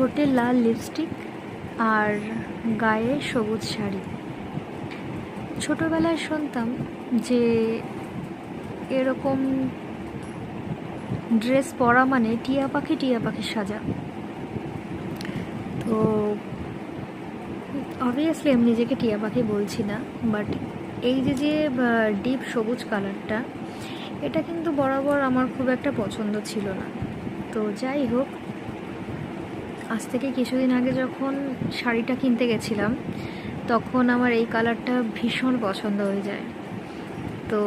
ঠোঁটে লাল লিপস্টিক আর গায়ে সবুজ শাড়ি। ছোটোবেলায় শুনতাম যে এরকম ড্রেস পরা মানে টিয়া পাখি সাজা। তো অবভিয়াসলি আমি নিজেকে টিয়া পাখি বলছি না, বাট এই যে ডিপ সবুজ কালারটা, এটা কিন্তু বরাবর আমার খুব একটা পছন্দ ছিল না। তো যাই হোক, আজ থেকে কিছুদিন আগে যখন শাড়িটা কিনতে গেছিলাম, তখন আমার এই কালারটা ভীষণ পছন্দ হয়ে যায়। তো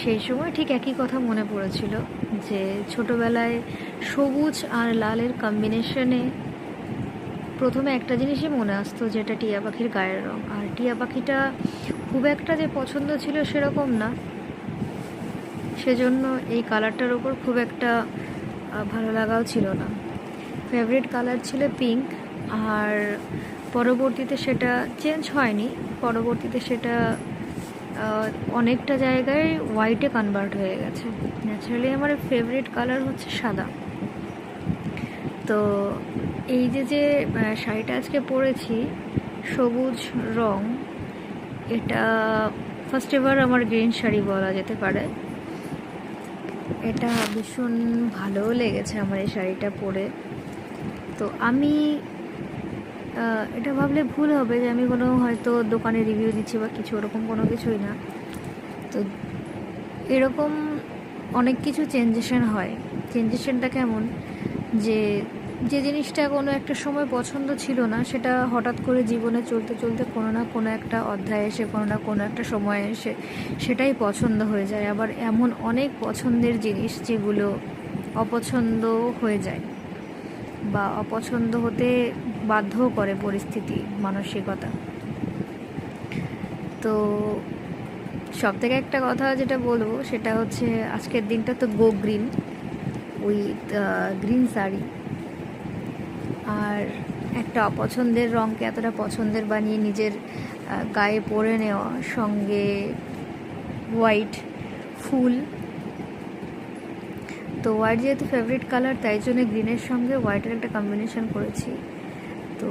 সেই সময় ঠিক একই কথা মনে পড়েছিল যে ছোটোবেলায় সবুজ আর লালের কম্বিনেশনে প্রথমে একটা জিনিসই মনে আসতো, যেটা টিয়া পাখির গায়ের রঙ। আর টিয়া পাখিটা খুব একটা যে পছন্দ ছিল সেরকম না, সেজন্য এই কালারটার ওপর খুব একটা ভালো লাগাও ছিল না। ফেভারিট কালার ছিল পিঙ্ক, আর পরবর্তীতে সেটা চেঞ্জ হয়নি, পরবর্তীতে সেটা অনেকটা জায়গায় হোয়াইটে কনভার্ট হয়ে গেছে। ন্যাচারালি আমার ফেভারিট কালার হচ্ছে সাদা। তো এই যে শাড়িটা আজকে পরেছি, সবুজ রং, এটা ফার্স্ট এবার আমার গ্রিন শাড়ি বলা যেতে পারে। এটা ভীষণ ভালোও লেগেছে আমার এই শাড়িটা পরে। তো আমি এটা ভাবলে ভুল হবে যে আমি কোনো হয়তো দোকানে রিভিউ দিচ্ছি বা কিছু, ওরকম কোনো কিছুই না। তো এরকম অনেক কিছু চেঞ্জেশন হয়। চেঞ্জেশনটা কেমন, যে জিনিসটা কোনো একটা সময় পছন্দ ছিল না, সেটা হঠাৎ করে জীবনে চলতে চলতে কোনো না কোনো একটা অধ্যায় এসে, কোনো না কোনো একটা সময় এসে সেটাই পছন্দ হয়ে যায়। আবার এমন অনেক পছন্দের জিনিস যেগুলো অপছন্দ হয়ে যায় বা অপছন্দ হতে বাধ্যও করে পরিস্থিতি, মানসিকতা। তো সব থেকে একটা কথা যেটা বলবো সেটা হচ্ছে, আজকের দিনটা তো go green with green sari. আর একটা অপছন্দের রঙকে এতটা পছন্দের বানিয়ে নিজের গায়ে পরে নেওয়া, সঙ্গে হোয়াইট ফুল। তো হোয়াইট যেহেতু ফেভারিট কালার, তাই জন্য গ্রিনের সঙ্গে হোয়াইটের একটা কম্বিনেশন করেছি। তো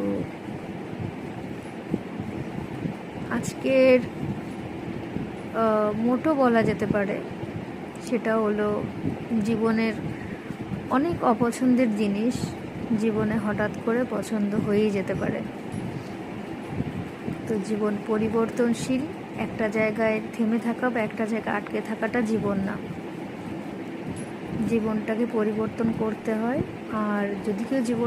আজকের মোটো বলা যেতে পারে সেটা হলো, জীবনের অনেক অপছন্দের জিনিস জীবনে হঠাৎ করে পছন্দ হয়েই যেতে পারে। তো জীবন পরিবর্তনশীল, একটা জায়গায় থেমে থাকা বা একটা জায়গায় আটকে থাকাটা জীবন না, জীবনটাকে পরিবর্তন করতে হয়। আর যদি কেউ জীবন